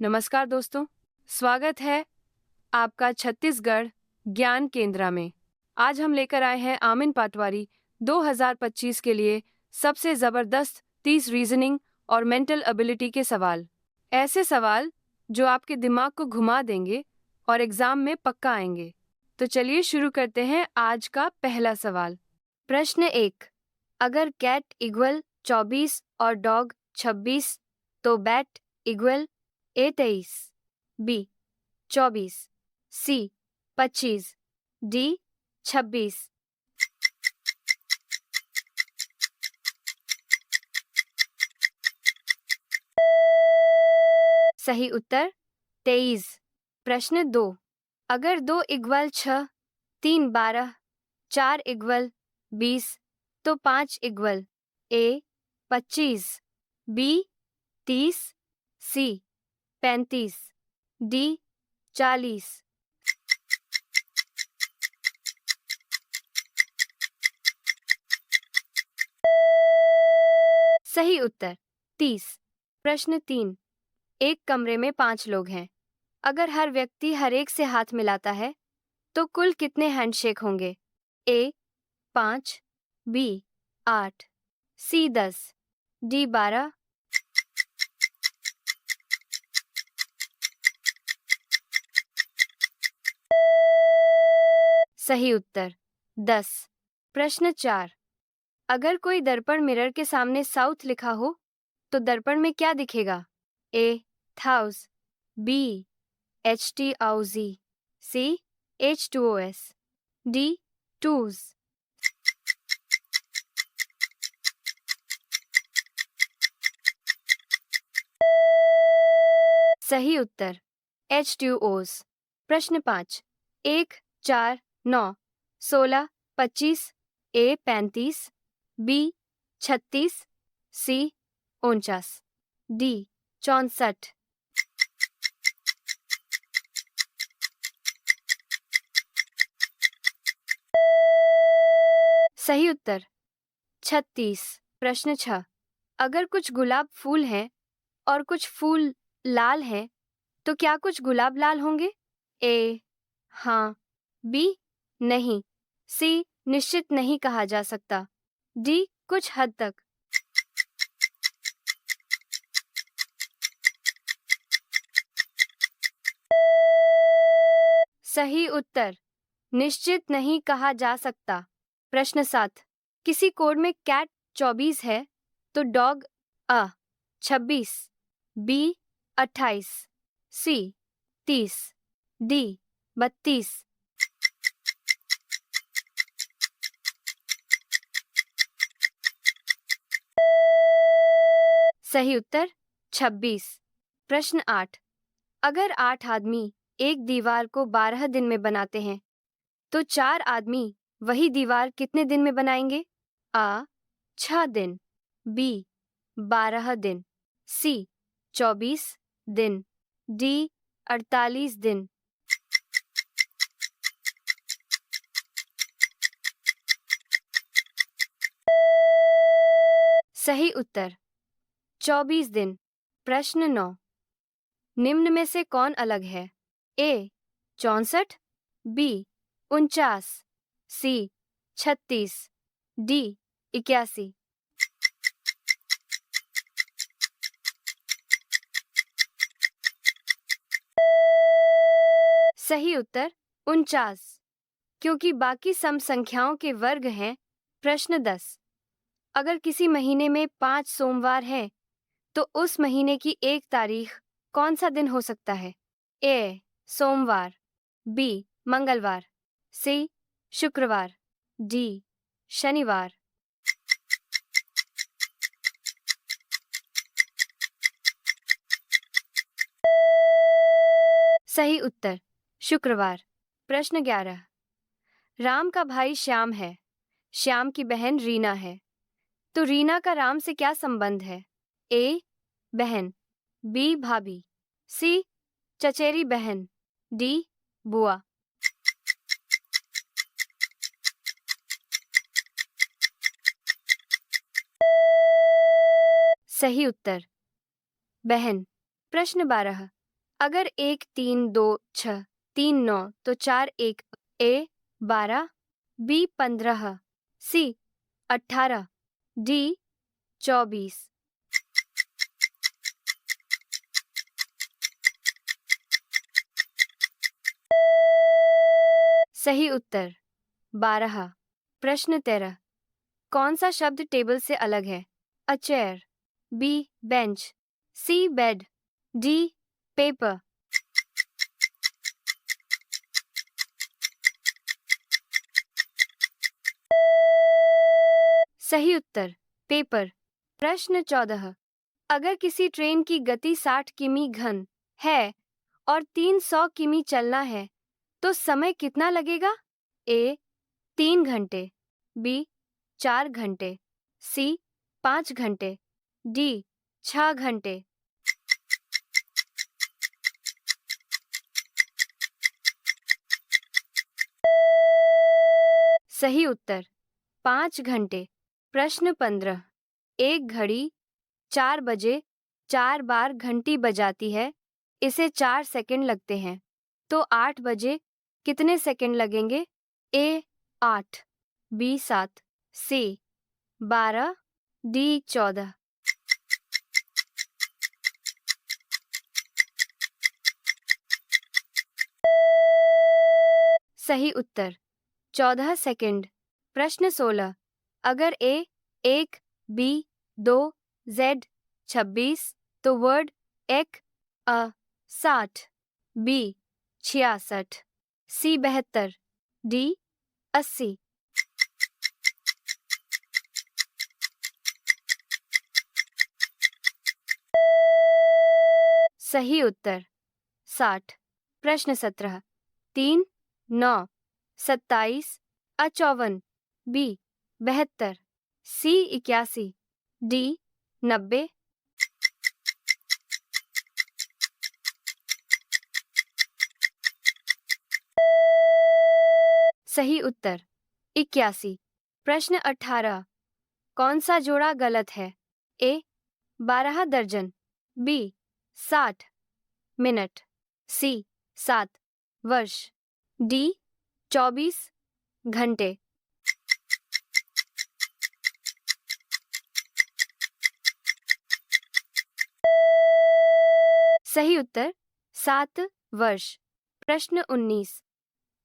नमस्कार दोस्तों, स्वागत है आपका छत्तीसगढ़ ज्ञान केंद्र में। आज हम लेकर आए हैं आमिन पाटवारी 2025 के लिए सबसे ज़बरदस्त 30 रीजनिंग और मेंटल एबिलिटी के सवाल। ऐसे सवाल जो आपके दिमाग को घुमा देंगे और एग्जाम में पक्का आएंगे। तो चलिए शुरू करते हैं आज का पहला सवाल। प्रश्न 1। अगर कैट इक्वल 24 और डॉग 26 तो बैट इक्वल ए 23, बी 24, सी 25, डी 26। सही उत्तर 23। प्रश्न 2। अगर 2 इक्वल 6, 3 12, 4 इक्वल 20 तो 5 इक्वल ए 25, बी 30, सी 35, डी 40। सही उत्तर 30। प्रश्न 3। एक कमरे में 5 लोग हैं। अगर हर व्यक्ति हर एक से हाथ मिलाता है तो कुल कितने हैंडशेक होंगे? ए 5, बी 8, सी 10, डी 12। सही उत्तर 10। प्रश्न 4। अगर कोई दर्पण मिरर के सामने साउथ लिखा हो तो दर्पण में क्या दिखेगा? ए थाउस, बी HTOZ, सी H2OS, डी टूज। सही उत्तर H2O's। प्रश्न 5। 1 4 9 16 25, ए 35, बी 36, सी 49, डी 64। सही उत्तर 36। प्रश्न 6। अगर कुछ गुलाब फूल हैं और कुछ फूल लाल हैं तो क्या कुछ गुलाब लाल होंगे? ए हाँ, बी नहीं, सी निश्चित नहीं कहा जा सकता, डी कुछ हद तक। सही उत्तर निश्चित नहीं कहा जा सकता। प्रश्न 7। किसी कोड में कैट 24 है तो डॉग अ 26, बी 28, सी 30, डी 32। सही उत्तर 26। प्रश्न 8। अगर 8 आदमी एक दीवार को 12 दिन में बनाते हैं तो 4 आदमी वही दीवार कितने दिन में बनाएंगे? आ 6 दिन, बी 12 दिन, सी 24 दिन, डी 48 दिन। सही उत्तर 24 दिन। प्रश्न 9। निम्न में से कौन अलग है? ए 64, बी 49, सी 36, डी 81। सही उत्तर 49, क्योंकि बाकी सम संख्याओं के वर्ग हैं। प्रश्न 10। अगर किसी महीने में 5 सोमवार हैं तो उस महीने की 1 तारीख कौन सा दिन हो सकता है? ए सोमवार, बी मंगलवार, सी शुक्रवार, डी शनिवार। सही उत्तर शुक्रवार। प्रश्न 11। राम का भाई श्याम है, श्याम की बहन रीना है, तो रीना का राम से क्या संबंध है? ए बहन, बी भाभी, सी चचेरी बहन, डी बुआ। सही उत्तर बहन। प्रश्न 12। अगर 1 3 2 6 3 9 तो 4 1 ए 12 बी 15 सी 18 डी 24। सही उत्तर 12। प्रश्न 13। कौन सा शब्द टेबल से अलग है? अ चेयर, बी बेंच, सी बेड, डी पेपर। सही उत्तर पेपर। प्रश्न 14। अगर किसी ट्रेन की गति 60 किमी घन है और 300 किमी चलना है तो समय कितना लगेगा? ए 3 घंटे, बी 4 घंटे, सी 5 घंटे, डी 6 घंटे। सही उत्तर 5 घंटे। प्रश्न 15। एक घड़ी 4 बजे 4 बार घंटी बजाती है, इसे 4 सेकंड लगते हैं, तो 8 बजे कितने सेकंड लगेंगे? ए 8, बी 7, सी 12, डी 14। सही उत्तर 14 सेकंड। प्रश्न 16। अगर ए 1, बी 2, जेड 26 तो वर्ड एक अ 60, बी 66, सी 72, डी 80। सही उत्तर 60। प्रश्न 17। 3 9 27 अ 54, बी 72, सी 81, डी 90। सही उत्तर 81। प्रश्न 18। कौन सा जोड़ा गलत है? ए 12 दर्जन, बी 60 मिनट, सी 7 वर्ष, डी 24 घंटे। सही उत्तर 7 वर्ष। प्रश्न 19।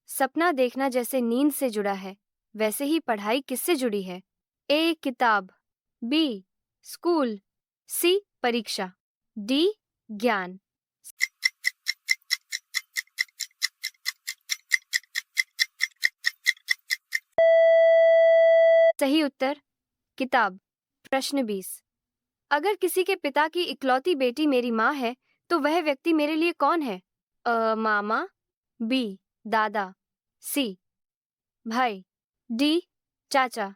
सपना देखना जैसे नींद से जुड़ा है, वैसे ही पढ़ाई किससे जुड़ी है? ए किताब, बी स्कूल, सी परीक्षा, डी ज्ञान। सही उत्तर किताब। प्रश्न 20। अगर किसी के पिता की इकलौती बेटी मेरी माँ है तो वह व्यक्ति मेरे लिए कौन है? मामा, बी दादा, सी भाई, डी चाचा।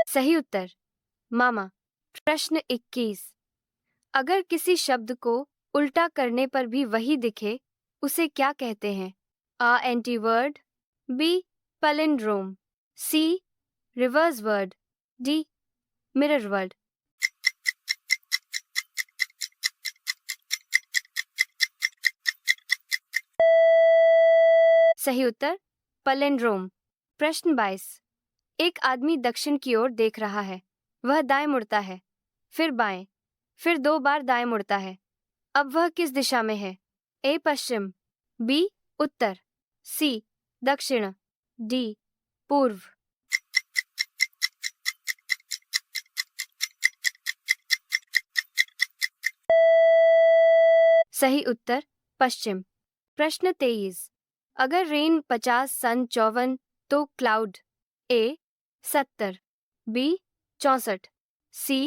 सही उत्तर मामा। प्रश्न 21। अगर किसी शब्द को उल्टा करने पर भी वही दिखे उसे क्या कहते हैं? A anti word, B palindrome, C reverse word, D mirror word. सही उत्तर पैलिंड्रोम। प्रश्न 22। एक आदमी दक्षिण की ओर देख रहा है, वह दाएं मुड़ता है, फिर बाएं, फिर 2 बार दाएं मुड़ता है। अब वह किस दिशा में है? ए पश्चिम, बी उत्तर, सी दक्षिण, डी पूर्व। सही उत्तर पश्चिम। प्रश्न 23। अगर रेन 50 सन 54 तो क्लाउड ए 70, बी 64, सी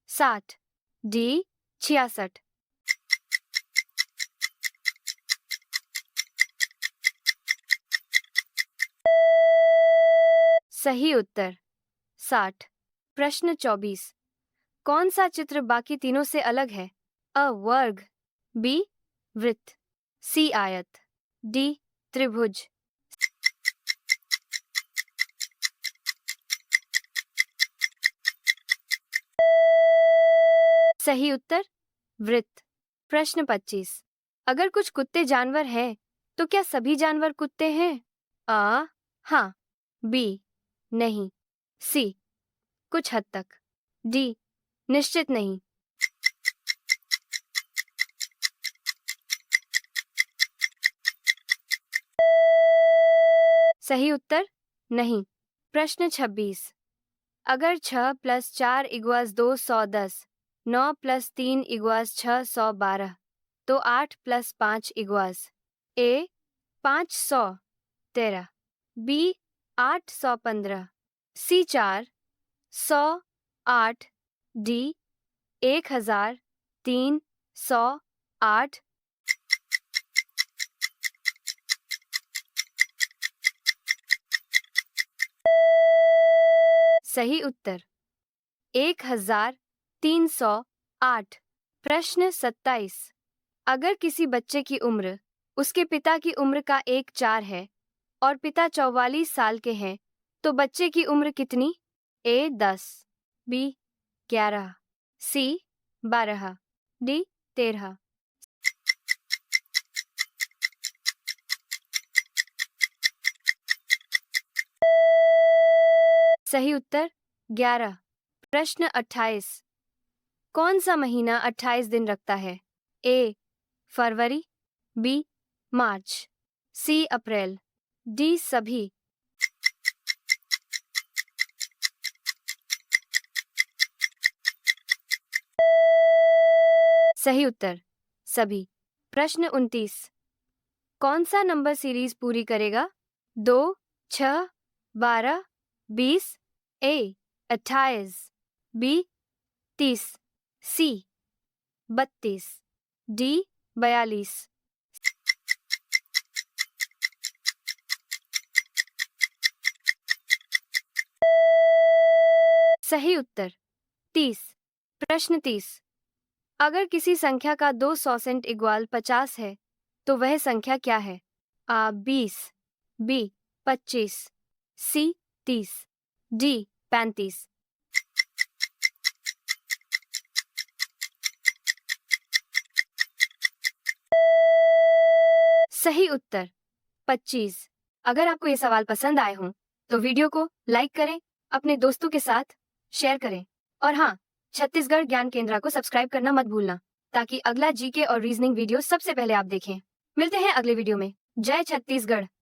60, डी 66। सही उत्तर 60। प्रश्न 24। कौन सा चित्र बाकी तीनों से अलग है? अ वर्ग, बी वृत्त, सी आयत, डी त्रिभुज। सही उत्तर वृत्त। प्रश्न 25। अगर कुछ कुत्ते जानवर हैं, तो क्या सभी जानवर कुत्ते हैं? आ, हाँ। बी, नहीं। सी, कुछ हद तक। डी, निश्चित नहीं। सही उत्तर नहीं। प्रश्न 26। अगर 6 + 4 = 210, 9 + 3 = 612, तो 8 + 5 = ए 513, बी 815, सी 408, डी 1308। सही उत्तर 1308। प्रश्न 27। अगर किसी बच्चे की उम्र उसके पिता की उम्र का 1/4 है और पिता 44 साल के हैं, तो बच्चे की उम्र कितनी? ए 10, बी 11, सी 12, डी 13। सही उत्तर 11। प्रश्न 28। कौन सा महीना 28 दिन रखता है? ए फरवरी, बी मार्च, सी अप्रैल, डी सभी। सही उत्तर सभी। प्रश्न 29। कौन सा नंबर सीरीज पूरी करेगा? 2, 6, 12, 20, ए 28, बी 30, सी 32, डी 42। सही उत्तर 30। प्रश्न 30। अगर किसी संख्या का 200% इक्वल 50 है, तो वह संख्या क्या है? आ 20, बी 25, सी 30, डी 35। सही उत्तर 25। अगर आपको ये सवाल पसंद आए हों, तो वीडियो को लाइक करें, अपने दोस्तों के साथ शेयर करें और हाँ, छत्तीसगढ़ ज्ञान केंद्र को सब्सक्राइब करना मत भूलना, ताकि अगला जीके और रीजनिंग वीडियो सबसे पहले आप देखें। मिलते हैं अगले वीडियो में। जय छत्तीसगढ़।